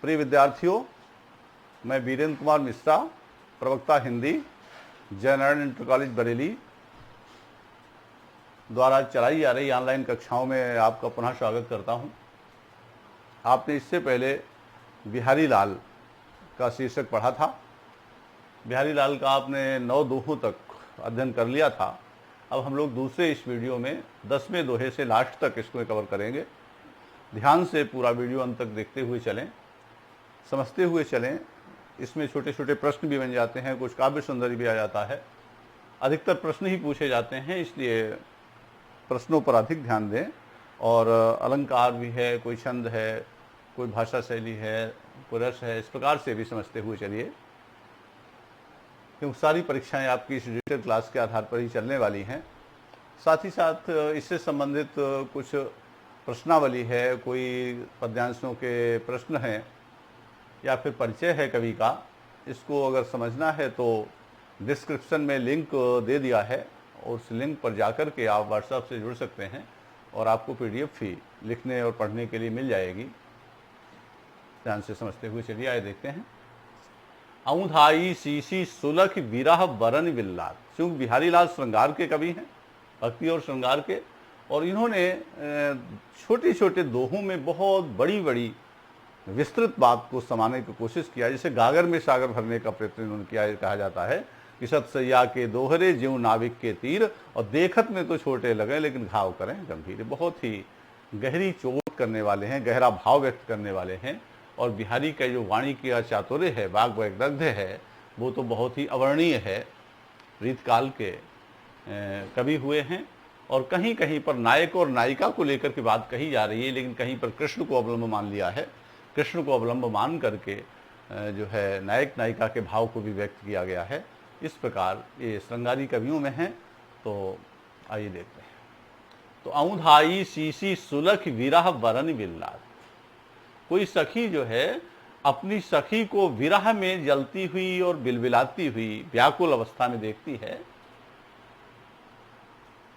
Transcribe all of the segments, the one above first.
प्रिय विद्यार्थियों, मैं वीरेंद्र कुमार मिश्रा, प्रवक्ता हिंदी, जय नारायण इंटर कॉलेज बरेली द्वारा चलाई जा रही ऑनलाइन कक्षाओं में आपका पुनः स्वागत करता हूं। आपने इससे पहले बिहारी लाल का शीर्षक पढ़ा था। बिहारी लाल का आपने 9 दोहों तक अध्ययन कर लिया था। अब हम लोग दूसरे इस वीडियो में 10वें दोहे से लास्ट तक इसको कवर करेंगे। ध्यान से पूरा वीडियो अंत तक देखते हुए चलें, समझते हुए चलें। इसमें छोटे छोटे प्रश्न भी बन जाते हैं, कुछ काव्य सौंदर्य भी आ जाता है। अधिकतर प्रश्न ही पूछे जाते हैं, इसलिए प्रश्नों पर अधिक ध्यान दें। और अलंकार भी है, कोई छंद है, कोई भाषा शैली है, कोई रस है, इस प्रकार से भी समझते हुए चलिए, क्योंकि सारी परीक्षाएं आपकी इस डिजिटल क्लास के आधार पर ही चलने वाली हैं। साथ ही साथ इससे संबंधित कुछ प्रश्नावली है, कोई पद्यांशों के प्रश्न हैं या फिर परिचय है कवि का। इसको अगर समझना है तो डिस्क्रिप्शन में लिंक दे दिया है, और उस लिंक पर जाकर के आप व्हाट्सएप से जुड़ सकते हैं और आपको पीडीएफ भी लिखने और पढ़ने के लिए मिल जाएगी। ध्यान से समझते हुए चलिए, आइए देखते हैं। औंधाई सीसी सुलख विरह बरन विल्लाद। चूंकि बिहारी लाल श्रृंगार के कवि हैं, भक्ति और श्रृंगार के, और इन्होंने छोटे छोटे दोहों में बहुत बड़ी बड़ी विस्तृत बात को समाने की कोशिश किया। जैसे गागर में सागर भरने का प्रयत्न इन्होंने किया। कहा जाता है कि सतसैया के दोहरे ज्यों नाविक के तीर, और देखत में तो छोटे लगे लेकिन घाव करें गंभीर। बहुत ही गहरी चोट करने वाले हैं, गहरा भाव व्यक्त करने वाले हैं। और बिहारी का जो वाणी का चातुर्य है, वाग वैदग्ध्य है, वो तो बहुत ही अवर्णीय है। रीतकाल के कवि हुए हैं, और कहीं कहीं पर नायक और नायिका को लेकर के बात कही जा रही है, लेकिन कहीं पर कृष्ण को अवलंब मान लिया है। कृष्ण को अवलंब मान करके जो है नायक नायिका के भाव को भी व्यक्त किया गया है। इस प्रकार ये श्रृंगारी कवियों में हैं। तो आइए देखते हैं। तो औंधाई सीसी सुलख विरह बरन विल्लाद। कोई सखी जो है अपनी सखी को विरह में जलती हुई और बिलबिलाती हुई व्याकुल अवस्था में देखती है,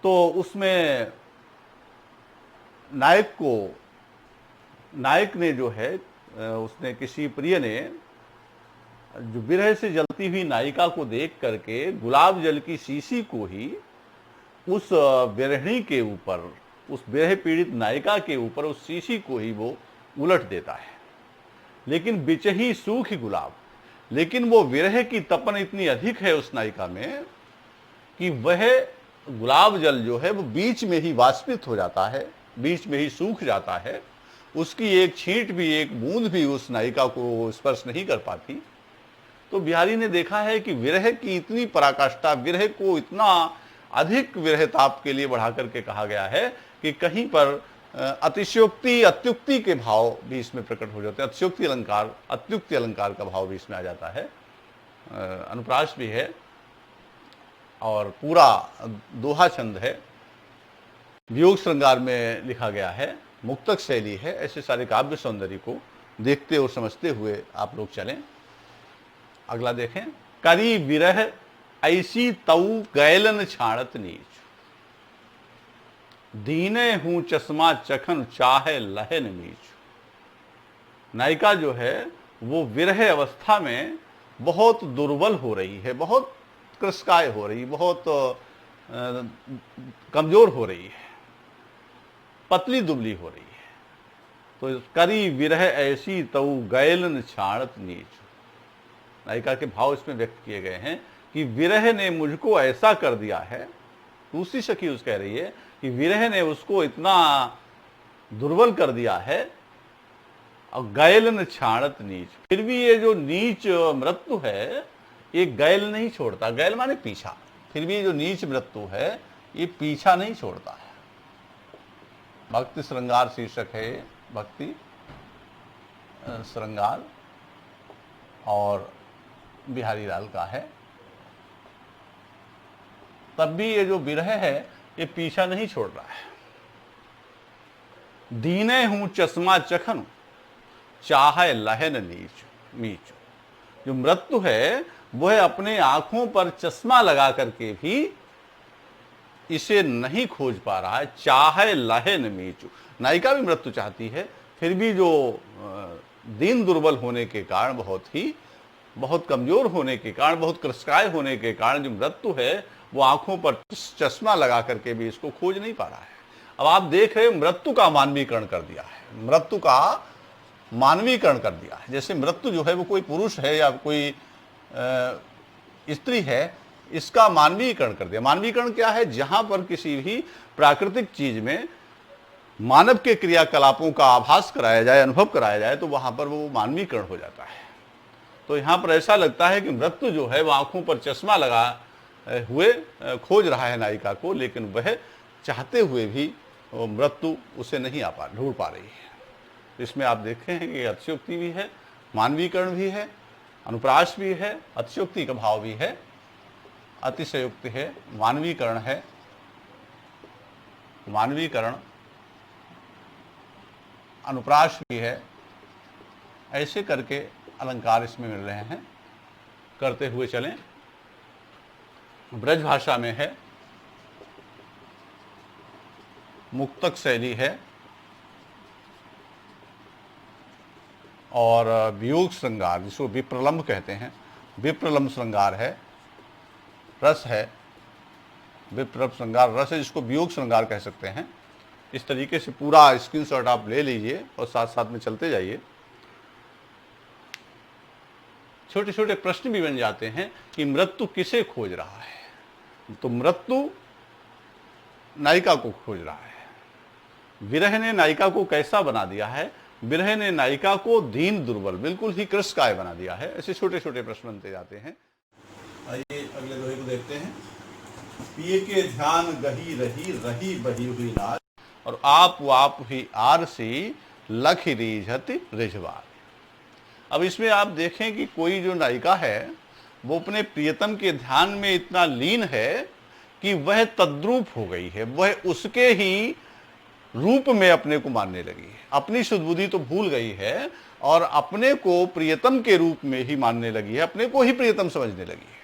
तो उसमें नायक ने जो है, उसने किसी प्रिय ने जो विरह से जलती हुई नायिका को देख करके गुलाब जल की शीशी को ही उस विरहिणी के ऊपर, उस विरह पीड़ित नायिका के ऊपर, उस शीशी को ही वो उलट देता है। लेकिन बिचही सूखी गुलाब, लेकिन वो विरह की तपन इतनी अधिक है उस नायिका में कि वह गुलाब जल जो है वो बीच में ही वाष्पित हो जाता है, बीच में ही सूख जाता है। उसकी एक छींट भी, एक बूंद भी उस नायिका को स्पर्श नहीं कर पाती। तो बिहारी ने देखा है कि विरह की इतनी पराकाष्ठा, विरह को इतना अधिक विरह ताप के लिए बढ़ा करके कहा गया है कि कहीं पर अतिशयोक्ति, अत्युक्ति के भाव भी इसमें प्रकट हो जाते हैं। अतिशयोक्ति अलंकार, अत्युक्ति अलंकार का भाव भी इसमें आ जाता है। अनुप्रास भी है और पूरा दोहा छंद है। वियोग श्रृंगार में लिखा गया है, मुक्तक शैली है। ऐसे सारे काव्य सौंदर्य को देखते और समझते हुए आप लोग चलें। अगला देखें। करी विरह ऐसी तऊ गैलन छाड़त नीच, दीने हूं चश्मा चखन चाहे लहन नीच। नायिका जो है वो विरह अवस्था में बहुत दुर्बल हो रही है, बहुत कृशकाय हो रही, बहुत कमजोर हो रही है, पतली दुबली हो रही है। तो करी विरह ऐसी तऊ गैलन छाड़त नीच। नायिका के भाव इसमें व्यक्त किए गए हैं कि विरह ने मुझको ऐसा कर दिया है। दूसरी सखी उस कह रही है कि विरह ने उसको इतना दुर्बल कर दिया है। और गैलन छाड़त नीच, फिर भी ये जो नीच मृत्यु है ये गैल नहीं छोड़ता। गैल माने पीछा। फिर भी ये जो नीच मृत्यु है ये पीछा नहीं छोड़ता है। भक्ति श्रृंगार शीर्षक है, भक्ति श्रृंगार, और बिहारी लाल का है। तब भी ये जो विरह है ये पीछा नहीं छोड़ रहा है। दीने हूं चश्मा चखन चाहे लहन नीच मीच। जो मृत्यु है वह अपने आंखों पर चश्मा लगा करके भी इसे नहीं खोज पा रहा है। चाहे लहन मीचू, नायिका भी मृत्यु चाहती है, फिर भी जो दीन दुर्बल होने के कारण, बहुत कमजोर होने के कारण, बहुत कृशकाय होने के कारण जो मृत्यु है वो आंखों पर चश्मा लगा करके भी इसको खोज नहीं पा रहा है। अब आप देख रहे मृत्यु का मानवीकरण कर दिया है, मृत्यु का मानवीकरण कर दिया है। जैसे मृत्यु जो है वो कोई पुरुष है या कोई स्त्री है, इसका मानवीकरण कर दिया। मानवीकरण क्या है? जहां पर किसी भी प्राकृतिक चीज में मानव के क्रियाकलापों का आभास कराया जाए, अनुभव कराया जाए, तो वहां पर वो मानवीकरण हो जाता है। तो यहां पर ऐसा लगता है कि मृत्यु जो है वो आंखों पर चश्मा लगा हुए खोज रहा है नायिका को, लेकिन वह चाहते हुए भी मृत्यु उसे नहीं ढूंढ पा रही है। इसमें आप देखें हैं कि अतिशयोक्ति भी है, मानवीकरण भी है, अनुप्रास भी है, अतिशयोक्ति का भाव भी है, अतिशयोक्ति है, मानवीकरण है, मानवीकरण, अनुप्रास भी है। ऐसे करके अलंकार इसमें मिल रहे हैं। करते हुए चलें। ब्रज भाषा में है, मुक्तक शैली है और वियोग श्रृंगार, जिसको विप्रलंब कहते हैं, विप्रलंब श्रृंगार है, रस है, विप्रलंब श्रृंगार रस है, जिसको वियोग श्रृंगार कह सकते हैं। इस तरीके से पूरा स्क्रीनशॉट आप ले लीजिए और साथ साथ में चलते जाइए। छोटे छोटे प्रश्न भी बन जाते हैं कि मृत्यु किसे खोज रहा है? तो मृत्यु नायिका को खोज रहा है। विरह ने नायिका को कैसा बना दिया है? विरह ने नायिका को दीन दुर्बल, बिल्कुल ही कृशकाय बना दिया है। ऐसे छोटे छोटे प्रश्न बनते जाते हैं। आइए अगले दोहे को देखते हैं। पिए के ध्यान गही रही, रही बही हुई नाच, और आप ही आरसी लख रीझत रिझवार। अब इसमें आप देखें कि कोई जो नायिका है वो अपने प्रियतम के ध्यान में इतना लीन है कि वह तद्रूप हो गई है, वह उसके ही रूप में अपने को मानने लगी है। अपनी शुद्धबुद्धि तो भूल गई है और अपने को प्रियतम के रूप में ही मानने लगी है, अपने को ही प्रियतम समझने लगी है।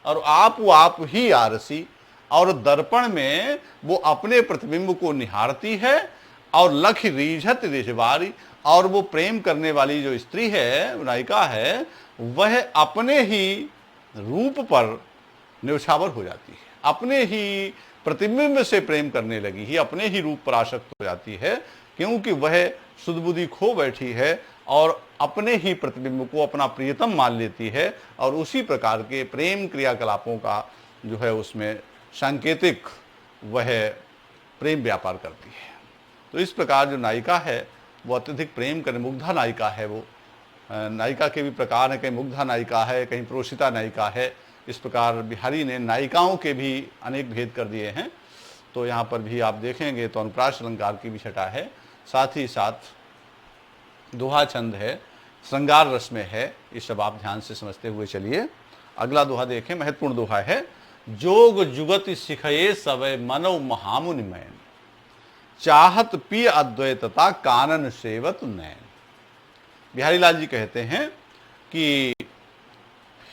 और आप ही आरसी, और दर्पण में वो अपने प्रतिबिंब को निहारती है और लख रीझत रिझवारी, और वो प्रेम करने वाली जो स्त्री है, नायिका है, वह अपने ही रूप पर न्यौछावर हो जाती है, अपने ही प्रतिबिंब से प्रेम करने लगी ही, अपने ही रूप पर आसक्त हो जाती है, क्योंकि वह शुद्धबुद्धि खो बैठी है और अपने ही प्रतिबिंब को अपना प्रियतम मान लेती है, और उसी प्रकार के प्रेम क्रियाकलापों का जो है उसमें सांकेतिक वह प्रेम व्यापार करती है। तो इस प्रकार जो नायिका है वो अत्यधिक प्रेम करने, मुग्धा नायिका है। वो नायिका के भी प्रकार हैं, कहीं मुग्धा नायिका है, कहीं प्रोषिता नायिका है। इस प्रकार बिहारी ने नायिकाओं के भी अनेक भेद कर दिए हैं। तो यहाँ पर भी आप देखेंगे तो अनुप्रास अलंकार की भी छटा है, साथ ही साथ दोहा छंद है, श्रृंगार रस में है। ये सब आप ध्यान से समझते हुए चलिए। अगला दोहा देखें, महत्वपूर्ण दोहा है। जोग जुगति सिखये सवय मनो महामुनि मैन, चाहत पिय अद्वैतता कानन सेवत नैन। बिहारी लाल जी कहते हैं कि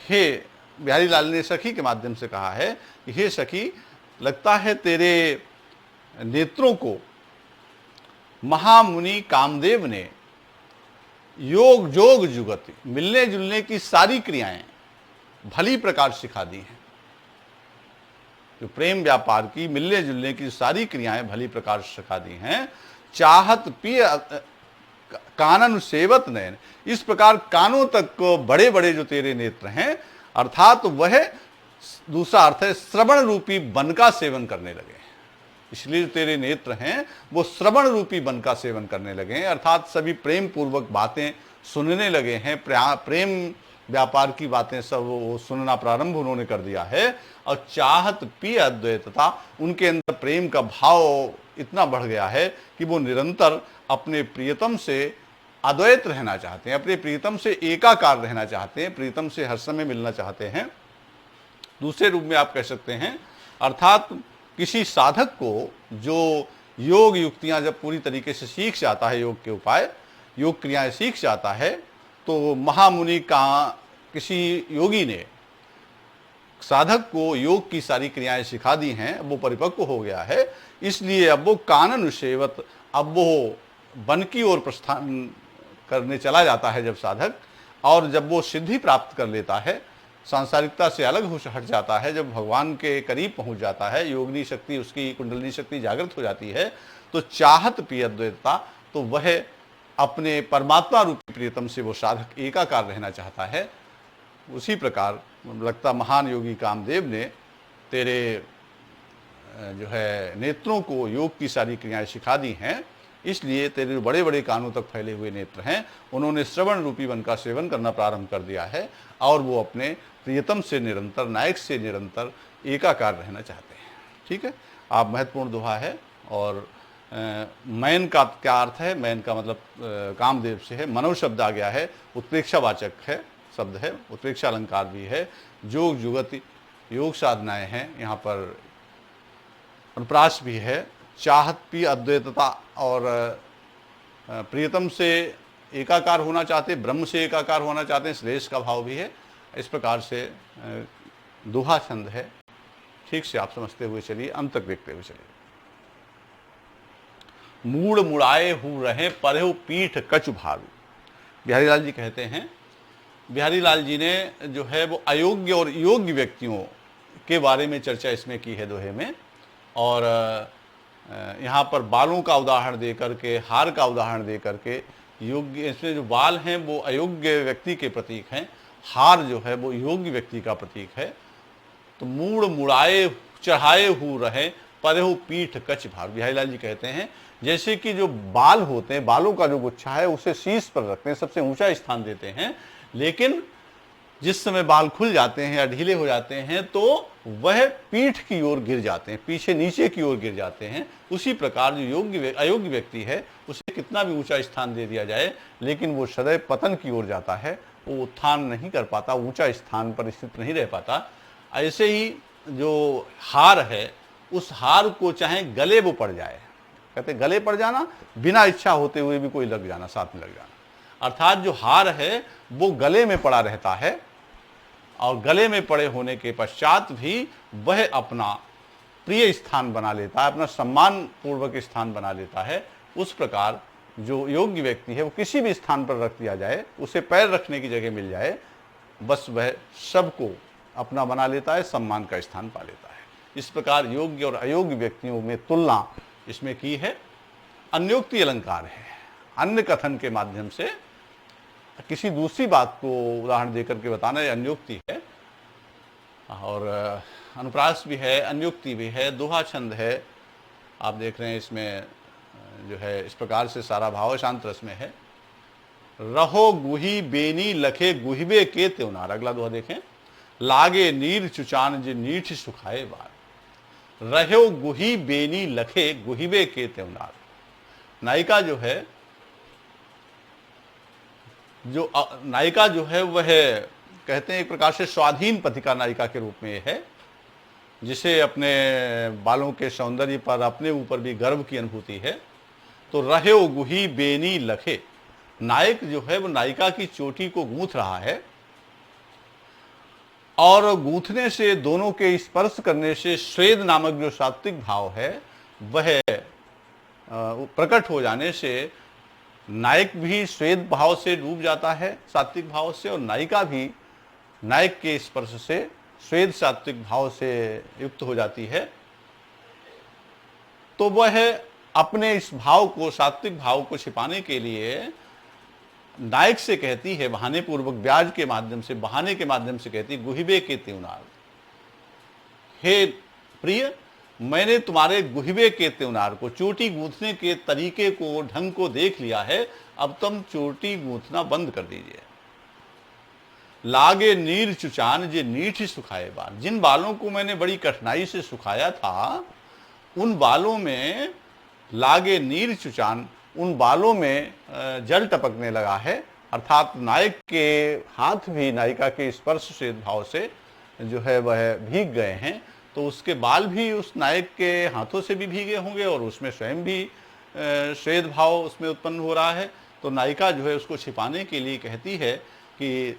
हे, बिहारी लाल ने सखी के माध्यम से कहा है कि हे सखी, लगता है तेरे नेत्रों को महामुनि कामदेव ने योग जोग जुगति, मिलने जुलने की सारी क्रियाएं भली प्रकार सिखा दी हैं। जो प्रेम व्यापार की, मिलने जुलने की सारी क्रियाएं भली प्रकार सिखा दी हैं। चाहत पिय कानन सेवत नयन, इस प्रकार कानों तक को बड़े बड़े जो तेरे नेत्र हैं, अर्थात वह दूसरा अर्थ है श्रवण रूपी वन का सेवन करने लगे। इसलिए तेरे नेत्र हैं वो श्रवण रूपी वन का सेवन करने लगे हैं, अर्थात सभी प्रेम पूर्वक बातें सुनने लगे हैं। प्रेम व्यापार की बातें सब वो सुनना प्रारंभ उन्होंने कर दिया है। और चाहत पिय अद्वैतता, उनके अंदर प्रेम का भाव इतना बढ़ गया है कि वो निरंतर अपने प्रियतम से अद्वैत रहना चाहते हैं, अपने प्रियतम से एकाकार रहना चाहते हैं, प्रियतम से हर समय मिलना चाहते हैं। दूसरे रूप में आप कह सकते हैं, अर्थात किसी साधक को जो योग युक्तियां जब पूरी तरीके से सीख जाता है, योग के उपाय, योग क्रियाएं सीख जाता है, तो महामुनि का किसी योगी ने साधक को योग की सारी क्रियाएं सिखा दी हैं, वो परिपक्व हो गया है। इसलिए अब वो कानन सेवत, अब वो वन की ओर प्रस्थान करने चला जाता है जब साधक, और जब वो सिद्धि प्राप्त कर लेता है, सांसारिकता से अलग हो हट जाता है, जब भगवान के करीब पहुंच जाता है, योगिनी शक्ति, उसकी कुंडलिनी शक्ति जागृत हो जाती है, तो चाहत प्रिय अद्वैतता, तो वह अपने परमात्मा रूपी प्रियतम से वो साधक एकाकार रहना चाहता है। उसी प्रकार लगता महान योगी कामदेव ने तेरे जो है नेत्रों को योग की सारी क्रियाएं सिखा दी हैं, इसलिए तेरे जो बड़े बड़े कानों तक फैले हुए नेत्र हैं, उन्होंने श्रवण रूपी वन का सेवन करना प्रारंभ कर दिया है, और वो अपने प्रियतम से निरंतर, नायक से निरंतर एकाकार रहना चाहते हैं। ठीक है, आप महत्वपूर्ण दोहा है। और मैन का क्या अर्थ है? मैन का मतलब कामदेव से है। मनव शब्द आ गया है, उत्प्रेक्षावाचक है शब्द है, उत्प्रेक्षा अलंकार भी है। जोग जुगति योग साधनाएं हैं, यहाँ पर अनुप्रास भी है। चाहत भी अद्वैतता और प्रियतम से एकाकार होना चाहते, ब्रह्म से एकाकार होना चाहते हैं, श्रेष्ठ का भाव भी है। इस प्रकार से दोहा छंद है, ठीक से आप समझते हुए चलिए, अंत तक देखते हुए चलिए। मूड़ मुड़ाए हु रहे परहु पीठ कछु भावी। बिहारी लाल जी कहते हैं, बिहारी लाल जी ने जो है वो अयोग्य और योग्य व्यक्तियों के बारे में चर्चा इसमें की है दोहे में, और यहाँ पर बालों का उदाहरण दे करके, हार का उदाहरण दे करके, योग्य, इसमें जो बाल हैं वो अयोग्य व्यक्ति के प्रतीक हैं, हार जो है वो योग्य व्यक्ति का प्रतीक है। तो मूड़ मुड़ाए चढ़ाए हु रहे परहु पीठ कछ भार। बिहारी लाल जी कहते हैं जैसे कि जो बाल होते हैं, बालों का जो गुच्छा है उसे शीश पर रखते हैं, सबसे ऊंचा स्थान देते हैं, लेकिन जिस समय बाल खुल जाते हैं या ढीले हो जाते हैं तो वह पीठ की ओर गिर जाते हैं, पीछे नीचे की ओर गिर जाते हैं। उसी प्रकार जो योग्य अयोग्य व्यक्ति है उसे कितना भी ऊंचा स्थान दे दिया जाए, लेकिन वो सदैव पतन की ओर जाता है, वो उत्थान नहीं कर पाता, ऊंचा स्थान पर स्थित नहीं रह पाता। ऐसे ही जो हार है, उस हार को चाहे गले वो पड़ जाए, कहते गले पड़ जाना, बिना इच्छा होते हुए भी कोई लग जाना, साथ में लग जाना, अर्थात जो हार है वो गले में पड़ा रहता है, और गले में पड़े होने के पश्चात भी वह अपना प्रिय स्थान बना लेता है, अपना सम्मान पूर्वक स्थान बना लेता है। उस प्रकार जो योग्य व्यक्ति है वो किसी भी स्थान पर रख दिया जाए, उसे पैर रखने की जगह मिल जाए, बस वह सबको अपना बना लेता है, सम्मान का स्थान पा लेता है। इस प्रकार योग्य और अयोग्य व्यक्तियों में तुलना इसमें की है। अन्योक्ति अलंकार है, अन्य कथन के माध्यम से किसी दूसरी बात को उदाहरण देकर के बताना, ये अन्योक्ति है। और अनुप्रास भी है, अन्योक्ति भी है, दोहा छंद है। आप देख रहे हैं इसमें जो है इस प्रकार से सारा भाव शांत रस में है। रहो गुही बेनी लखे गुहिबे के त्योनार। अगला दोहा देखें, लागे नीर चुचान जे नीठ सुखाए बार। रहो गुही बेनी लखे गुहिबे के त्योनार। नायिका जो है, जो नायिका जो है वह कहते हैं एक प्रकार से स्वाधीन पथिका नायिका के रूप में है, जिसे अपने बालों के सौंदर्य पर, अपने ऊपर भी गर्व की अनुभूति है। तो रहे गुही बेनी लखे, नायक जो है वो नायिका की चोटी को गूंथ रहा है, और गूंथने से, दोनों के स्पर्श करने से स्वेद नामक जो सात्विक भाव है वह प्रकट हो जाने से नायक भी स्वेद भाव से डूब जाता है, सात्विक भाव से, और नायिका भी नायक के स्पर्श से स्वेद सात्विक भाव से युक्त हो जाती है। तो वह अपने इस भाव को, सात्विक भाव को छिपाने के लिए नायक से कहती है, बहाने पूर्वक, ब्याज के माध्यम से, बहाने के माध्यम से कहती है, गुहिबे के त्योनार, हे प्रिय, मैंने तुम्हारे गुहिबे के त्योनार को, चोटी गूंथने के तरीके को, ढंग को देख लिया है, अब तुम चोटी गूंथना बंद कर दीजिए। लागे नीर चुचान जे नीठ सुखाए बाल। जिन बालों को मैंने बड़ी कठिनाई से सुखाया था, उन बालों में लागे नीर चुचान, उन बालों में जल टपकने लगा है, अर्थात नायक के हाथ भी नायिका के स्पर्श से, भाव से जो है वह भीग गए हैं, तो उसके बाल भी उस नायक के हाथों से भी भीगे होंगे, और उसमें स्वयं भी श्वेत भाव उसमें उत्पन्न हो रहा है। तो नायिका जो है उसको छिपाने के लिए कहती है कि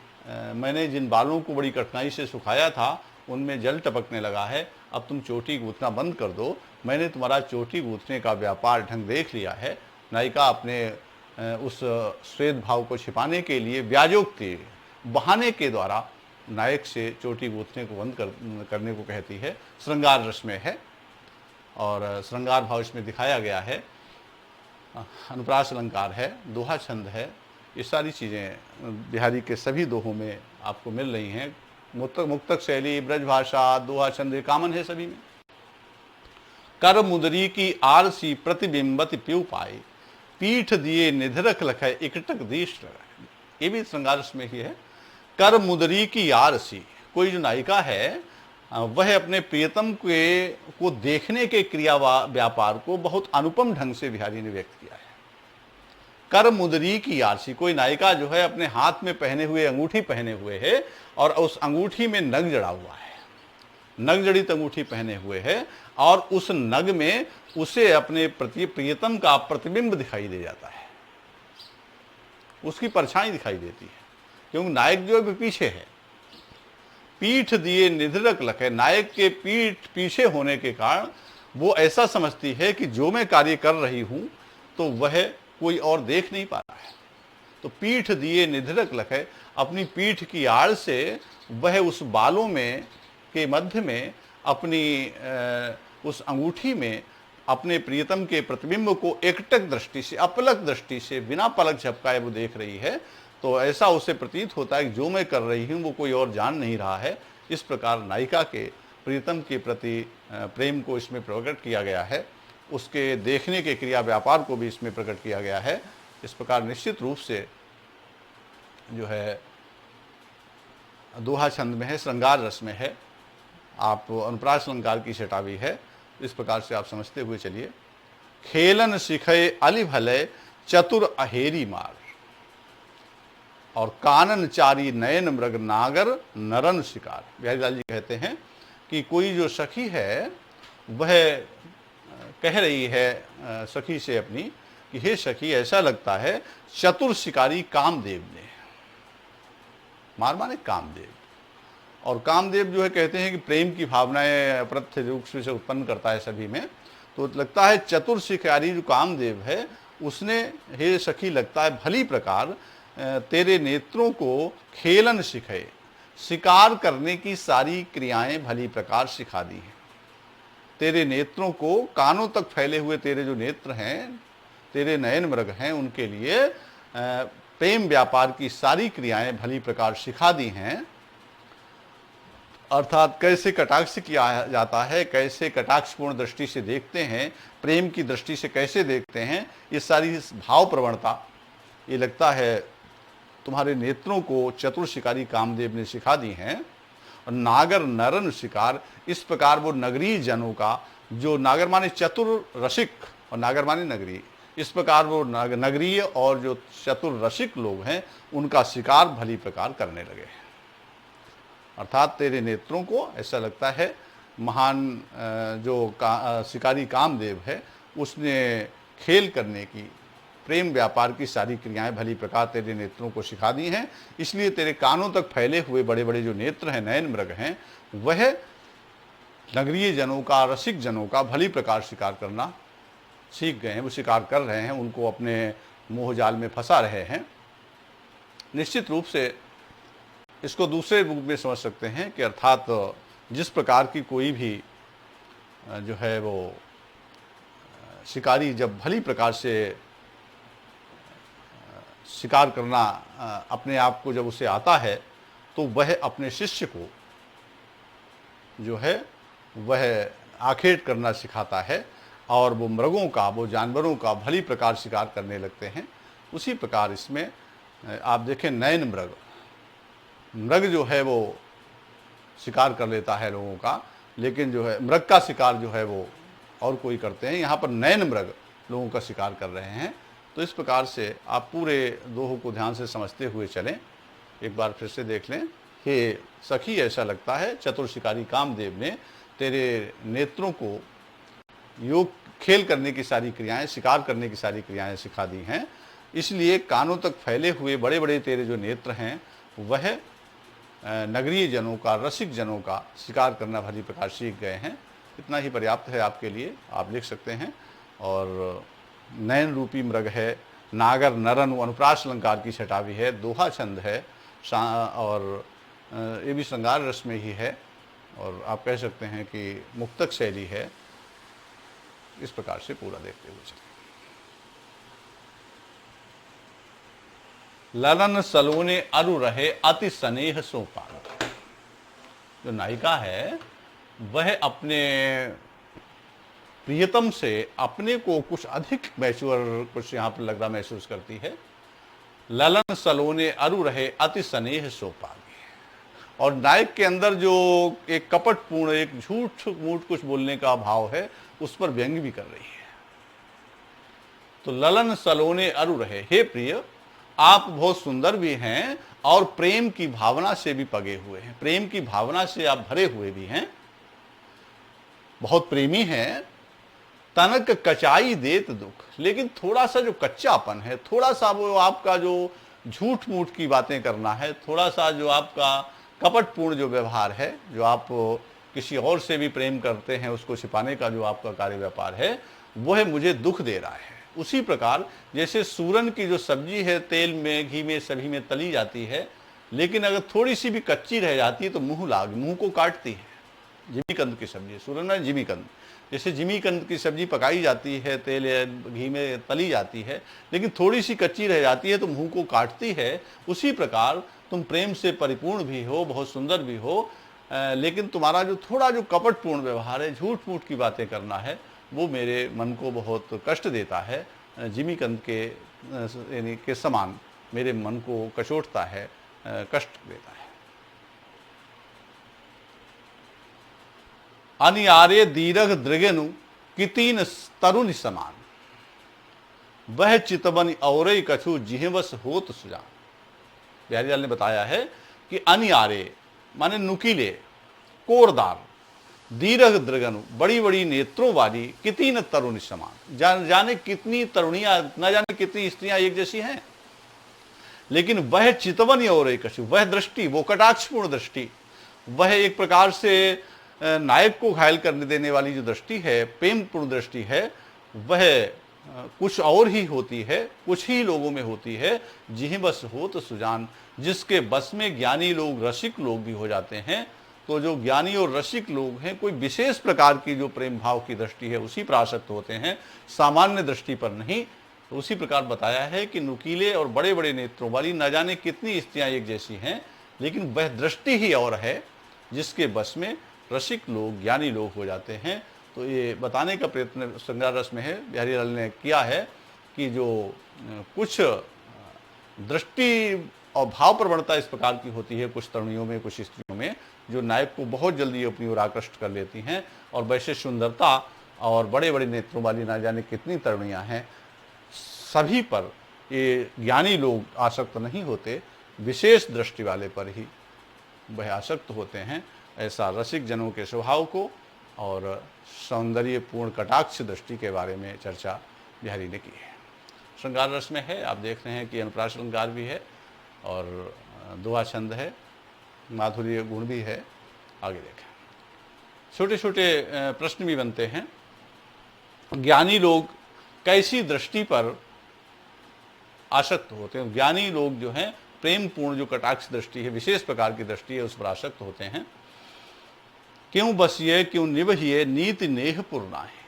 मैंने जिन बालों को बड़ी कठिनाई से सुखाया था, उनमें जल टपकने लगा है, अब तुम चोटी गूंथना बंद कर दो, मैंने तुम्हारा चोटी गूंथने का व्यापार ढंग देख लिया है। नायिका अपने उस श्वेत भाव को छिपाने के लिए व्याजोक्ति, बहाने के द्वारा नायक से चोटी गूंथने को बंद करने को कहती है। श्रृंगार रस में है और श्रृंगार भाव इसमें दिखाया गया है। अनुप्रास अलंकार है, दोहा छंद है, ये सारी चीज़ें बिहारी के सभी दोहों में आपको मिल रही हैं। मुक्तक शैली, ब्रजभाषा, दोहा छंद कॉमन है सभी में। कर मुदरी की आरसी प्रतिबिंबत प्यू पाए, पीठ दिए निधरक लखय इकटक देश लगाए, ये भी श्रृंगार रस में ही है। कर मुदरी की आरसी, कोई जो नायिका है वह अपने प्रियतम को देखने के क्रिया व्यापार को बहुत अनुपम ढंग से बिहारी ने व्यक्त किया है। कर मुदरी की आरसी, कोई नायिका जो है अपने हाथ में पहने हुए अंगूठी पहने हुए है और उस अंगूठी में नग जड़ा हुआ है, नग जड़ित अंगूठी पहने हुए है और उस नग में उसे अपने प्रियतम का प्रतिबिंब दिखाई दे जाता है, उसकी परछाई दिखाई देती है, क्योंकि नायक जो है पीछे है। पीठ दिए निधरक लख है, नायक के पीठ पीछे होने के कारण वो ऐसा समझती है कि जो मैं कार्य कर रही हूं तो वह कोई और देख नहीं पा रहा है। तो पीठ दिए निधरक लख है, अपनी पीठ की आड़ से वह उस बालों में के मध्य में अपनी उस अंगूठी में अपने प्रियतम के प्रतिबिंब को एकटक दृष्टि से, अपलक दृष्टि से, बिना पलक झपकाए वो देख रही है। तो ऐसा उसे प्रतीत होता है कि जो मैं कर रही हूँ वो कोई और जान नहीं रहा है। इस प्रकार नायिका के प्रियतम के प्रति प्रेम को इसमें प्रकट किया गया है, उसके देखने के क्रिया व्यापार को भी इसमें प्रकट किया गया है। इस प्रकार निश्चित रूप से जो है दोहा छंद में है, श्रृंगार रस में है, आप अनुप्रास अलंकार की छटा भी है। इस प्रकार से आप समझते हुए चलिए। खेलन सिखय अली भलय चतुर अहेरी मार, और कानन चारी नयन मृग नागर नरन शिकार। बिहारीलाल जी कहते हैं कि कोई जो सखी है वह कह रही है सखी से अपनी कि हे सखी, ऐसा लगता है चतुर शिकारी कामदेव ने, मार माने कामदेव, और कामदेव जो है कहते हैं कि प्रेम की भावनाएं अप्रत्यक्ष रूप से उत्पन्न करता है सभी में। तो लगता है चतुर शिकारी जो कामदेव है उसने, हे सखी लगता है भली प्रकार तेरे नेत्रों को खेलन सिखाए, शिकार करने की सारी क्रियाएं भली प्रकार सिखा दी हैं। तेरे नेत्रों को, कानों तक फैले हुए तेरे जो नेत्र हैं, तेरे नयन मृग हैं, उनके लिए प्रेम व्यापार की सारी क्रियाएं भली प्रकार सिखा दी हैं। अर्थात कैसे कटाक्ष किया जाता है, कैसे कटाक्षपूर्ण दृष्टि से देखते हैं, प्रेम की दृष्टि से कैसे देखते हैं, ये सारी भाव प्रवणता ये लगता है तुम्हारे नेत्रों को चतुर शिकारी कामदेव ने सिखा दी हैं। और नागर नरन शिकार, इस प्रकार वो नगरीय जनों का, जो नागर माने चतुर रसिक और नागर माने नगरीय, इस प्रकार वो नगरीय और जो चतुर रसिक लोग हैं उनका शिकार भली प्रकार करने लगे। अर्थात तेरे नेत्रों को ऐसा लगता है महान जो शिकारी कामदेव है उसने खेल करने की, प्रेम व्यापार की सारी क्रियाएं भली प्रकार तेरे नेत्रों को सिखा दी हैं। इसलिए तेरे कानों तक फैले हुए बड़े बड़े जो नेत्र हैं, नयन मृग हैं, वह नगरीय जनों का, रसिक जनों का भली प्रकार शिकार करना सीख गए हैं, वो शिकार कर रहे हैं, उनको अपने मोह जाल में फंसा रहे हैं। निश्चित रूप से इसको दूसरे रूप में समझ सकते हैं कि अर्थात जिस प्रकार की कोई भी जो है वो शिकारी जब भली प्रकार से शिकार करना अपने आप को जब उसे आता है तो वह अपने शिष्य को जो है वह आखेट करना सिखाता है और वो मृगों का, वो जानवरों का भली प्रकार शिकार करने लगते हैं। उसी प्रकार इसमें आप देखें नयन मृग, मृग जो है वो शिकार कर लेता है लोगों का, लेकिन जो है मृग का शिकार जो है वो और कोई करते हैं, यहाँ पर नयन मृग लोगों का शिकार कर रहे हैं। तो इस प्रकार से आप पूरे दोहों को ध्यान से समझते हुए चलें। एक बार फिर से देख लें। हे सखी, ऐसा लगता है चतुर शिकारी कामदेव ने तेरे नेत्रों को योग खेल करने की सारी क्रियाएं, शिकार करने की सारी क्रियाएं सिखा दी हैं। इसलिए कानों तक फैले हुए बड़े बड़े तेरे जो नेत्र हैं वह नगरीय जनों का, रसिक जनों का शिकार करना भली प्रकार सीख गए हैं। इतना ही पर्याप्त है आपके लिए, आप लिख सकते हैं। और नयन रूपी मृग है, नागर नरनु अनुप्रास अलंकार की छटा भी है, दोहा छंद है और ये भी श्रृंगार रस में ही है और आप कह सकते हैं कि मुक्तक शैली है। इस प्रकार से पूरा देखते हुए चलें। ललन सलोने अरु रहे अति स्नेह सो पाल। जो नायिका है वह अपने प्रियतम से अपने को कुछ अधिक मैच्योर कुछ यहाँ पर लग रहा महसूस करती है। ललन सलोने अरु रहे अति स्नेह सो पाल। और नायक के अंदर जो एक कपटपूर्ण, एक झूठ मूठ कुछ बोलने का भाव है, उस पर व्यंग भी कर रही है। तो ललन सलोने अरु रहे, हे प्रिय आप बहुत सुंदर भी हैं और प्रेम की भावना से भी पगे हुए हैं, प्रेम की भावना से आप भरे हुए भी हैं, बहुत प्रेमी हैं। तनक कचाई देत दुख, लेकिन थोड़ा सा जो कच्चापन है, थोड़ा सा वो आपका जो झूठ मूठ की बातें करना है, थोड़ा सा जो आपका कपटपूर्ण जो व्यवहार है, जो आप किसी और से भी प्रेम करते हैं उसको छिपाने का जो आपका कार्य व्यापार है, वह मुझे दुख दे रहा है। उसी प्रकार जैसे सूरन की जो सब्जी है तेल में, घी में, सभी में तली जाती है, लेकिन अगर थोड़ी सी भी कच्ची रह जाती है तो मुंह को काटती है। जिमीकंद की सब्जी, सूरन में जिमीकंद, जैसे जिमीकंद की सब्जी पकाई जाती है, तेल या घी में तली जाती है, लेकिन थोड़ी सी कच्ची रह जाती है तो मुंह को काटती है। उसी प्रकार तुम प्रेम से परिपूर्ण भी हो, बहुत सुंदर भी हो, लेकिन तुम्हारा जो थोड़ा जो कपटपूर्ण व्यवहार है, झूठ मूठ की बातें करना है, वो मेरे मन को बहुत कष्ट देता है। जिमीकंद के यानी के समान मेरे मन को कचोटता है, कष्ट देता है। अनियारे दीरघ दृगनु कितीन तरुण समान, वह चितवन और कछु जिहवस होत सुजान। बिहारीलाल ने बताया है कि अनियारे माने नुकीले, कोरदार, दीरघ दृगनु बड़ी बड़ी नेत्रों वाली, कितीन तरुण समान, जाने कितनी तरुणियां, न जाने कितनी स्त्रियां एक जैसी हैं, लेकिन वह चितवन और कछु, वह दृष्टि, वो कटाक्षपूर्ण दृष्टि, वह एक प्रकार से नायक को घायल करने देने वाली जो दृष्टि है, प्रेमपूर्ण दृष्टि है, वह कुछ और ही होती है, कुछ ही लोगों में होती है। जिह बस हो तो सुजान, जिसके बस में ज्ञानी लोग, रसिक लोग भी हो जाते हैं। तो जो ज्ञानी और रसिक लोग हैं, कोई विशेष प्रकार की जो प्रेम भाव की दृष्टि है उसी पर आसक्त होते हैं, सामान्य दृष्टि पर नहीं। तो उसी प्रकार बताया है कि नुकीले और बड़े बड़े नेत्रों वाली न जाने कितनी स्त्रियां एक जैसी हैं, लेकिन वह दृष्टि ही और है जिसके बस में रसिक लोग, ज्ञानी लोग हो जाते हैं। तो ये बताने का प्रयत्न श्रृंगार रस में है, बिहारीलाल ने किया है कि जो कुछ दृष्टि और भाव प्रवणता इस प्रकार की होती है कुछ तरुणियों में, कुछ स्त्रियों में, जो नायक को बहुत जल्दी अपनी ओर आकृष्ट कर लेती हैं। और वैसे सुंदरता और बड़े बड़े नेत्रों वाली ना जाने कितनी तरुणियां हैं, सभी पर ये ज्ञानी लोग आसक्त नहीं होते, विशेष दृष्टि वाले पर ही वह आसक्त होते हैं। ऐसा रसिक जनों के स्वभाव को और सौंदर्यपूर्ण कटाक्ष दृष्टि के बारे में चर्चा बिहारी ने की है। श्रृंगार रस में है, आप देख रहे हैं कि अनुप्रास अलंकार भी है और दोहा छंद है, माधुर्य गुण भी है। आगे देखें, छोटे छोटे प्रश्न भी बनते हैं। ज्ञानी लोग कैसी दृष्टि पर आसक्त होते हैं? ज्ञानी लोग जो हैं प्रेम पूर्ण जो कटाक्ष दृष्टि है, विशेष प्रकार की दृष्टि है, उस पर आसक्त होते हैं। क्यों बसिए क्यों निभहिए नीति नेह पुरना है,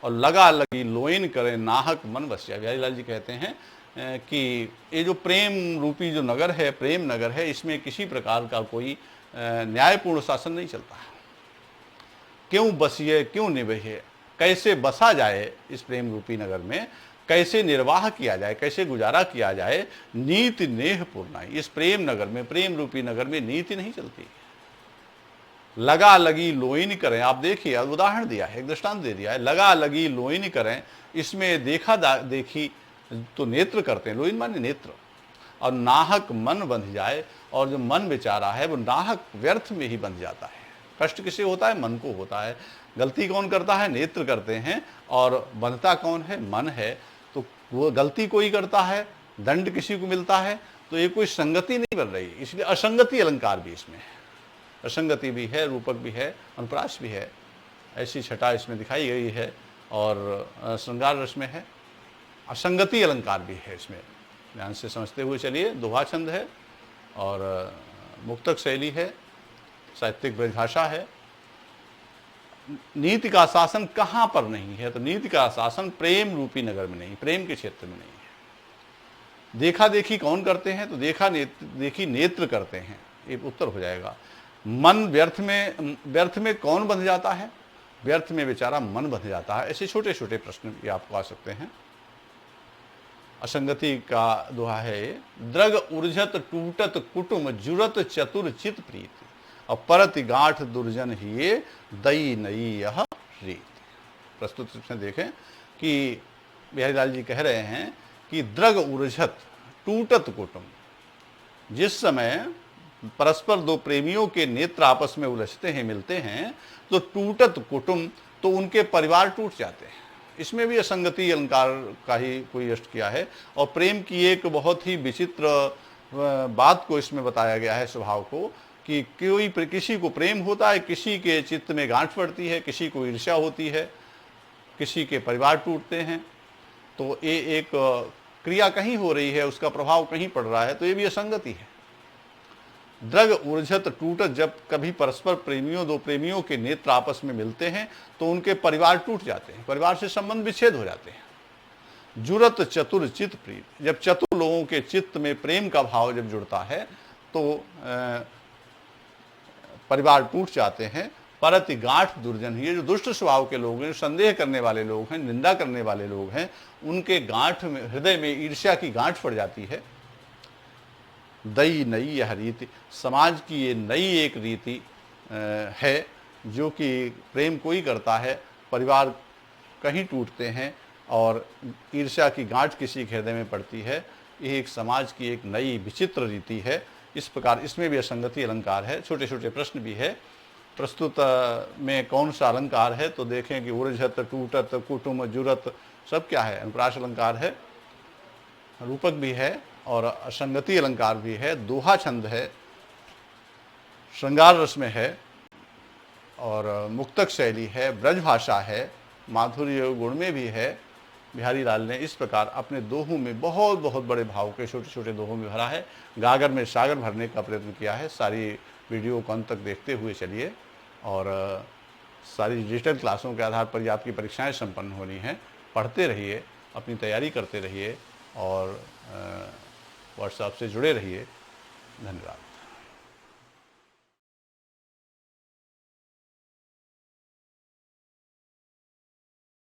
और लगा लगी लोइन करे नाहक मन बसिया। बिहारीलाल जी कहते हैं कि ये जो प्रेम रूपी जो नगर है, प्रेम नगर है, इसमें किसी प्रकार का कोई न्यायपूर्ण शासन नहीं चलता है। क्यों बसिए क्यों निभहिए, कैसे बसा जाए इस प्रेम रूपी नगर में, कैसे निर्वाह किया जाए, कैसे गुजारा किया जाए। नीति नेह पुरना, इस प्रेम नगर में, प्रेम रूपी नगर में नीति नहीं चलती। लगा लगी लोइन करें, आप देखिए उदाहरण दिया है, एक दृष्टांत दे दिया है, लगा लगी लोइन करें, इसमें देखा देखी तो नेत्र करते हैं, लोइन माने नेत्र, और नाहक मन बंध जाए, और जो मन बेचारा है वो नाहक व्यर्थ में ही बंध जाता है। कष्ट किसे होता है? मन को होता है। गलती कौन करता है? नेत्र करते हैं, और बंधता कौन है? मन है। तो वो गलती कोई करता है, दंड किसी को मिलता है, तो ये कोई संगति नहीं बन रही, इसलिए असंगति अलंकार भी इसमें है। असंगति भी है, रूपक भी है, अनुप्रास भी है, ऐसी छटा इसमें दिखाई गई है और श्रृंगार रस में है। असंगति अलंकार भी है इसमें, ध्यान से समझते हुए चलिए। दोहा छंद है और मुक्तक शैली है, साहित्यिक ब्रजभाषा है। नीति का शासन कहाँ पर नहीं है? तो नीति का शासन प्रेम रूपी नगर में नहीं, प्रेम के क्षेत्र में नहीं है। देखा देखी कौन करते हैं? तो देखी नेत्र करते हैं, ये उत्तर हो जाएगा। मन व्यर्थ में कौन बंध जाता है? व्यर्थ में बेचारा मन बंध जाता है। ऐसे छोटे छोटे प्रश्न भी आपको आ सकते हैं। असंगति का दोहा है, द्रग उर्जत टूटत कुटुम जुरत चतुर चित प्रीत, और परति गांठ दुर्जन हिये दई नई यह रीत। प्रस्तुत इसमें देखें कि बिहारी लाल जी कह रहे हैं कि द्रग उर्जत टूटत कुटुम, जिस समय परस्पर दो प्रेमियों के नेत्र आपस में उलझते हैं, मिलते हैं, तो टूटत कुटुम, तो उनके परिवार टूट जाते हैं। इसमें भी असंगति अलंकार का ही कोई यष्ट किया है। और प्रेम की एक बहुत ही विचित्र बात को इसमें बताया गया है, स्वभाव को, कि किसी को प्रेम होता है, किसी के चित्त में गांठ पड़ती है, किसी को ईर्ष्या होती है, किसी के परिवार टूटते हैं। तो ये एक क्रिया कहीं हो रही है, उसका प्रभाव कहीं पड़ रहा है, तो ये भी असंगति है। द्रग उर्जत टूटत, जब कभी परस्पर दो प्रेमियों के नेत्र आपस में मिलते हैं तो उनके परिवार टूट जाते हैं, परिवार से संबंध विच्छेद हो जाते हैं। जुरत चतुर चित प्रीत, जब चतुर लोगों के चित्त में प्रेम का भाव जब जुड़ता है तो परिवार टूट जाते हैं। परति गांठ दुर्जन, ये जो दुष्ट स्वभाव के लोग हैं, जो संदेह करने वाले लोग हैं, निंदा करने वाले लोग हैं, उनके गांठ में, हृदय में ईर्ष्या की गांठ पड़ जाती है। दई नई यह रीति, समाज की ये नई एक रीति है, जो कि प्रेम कोई करता है, परिवार कहीं टूटते हैं और ईर्ष्या की गांठ किसी के हृदय में पड़ती है। ये एक समाज की एक नई विचित्र रीति है। इस प्रकार इसमें भी असंगति अलंकार है। छोटे छोटे प्रश्न भी है। प्रस्तुत में कौन सा अलंकार है? तो देखें कि उर्जत टूटत कुटुम जुरत सब क्या है? अनुप्रास अलंकार है, रूपक भी है और असंगति अलंकार भी है। दोहा छंद है, श्रृंगार रस में है और मुक्तक शैली है, ब्रजभाषा है, माधुर्य गुण में भी है। बिहारी लाल ने इस प्रकार अपने दोहों में बहुत बहुत बड़े भाव के छोटे छोटे दोहों में भरा है, गागर में सागर भरने का प्रयत्न किया है। सारी वीडियो को अंत तक देखते हुए चलिए और सारी डिजिटल क्लासों के आधार पर ही आपकी परीक्षाएं संपन्न होनी हैं। पढ़ते रहिए, अपनी तैयारी करते रहिए और व्हाट्सएप से जुड़े रहिए। धन्यवाद।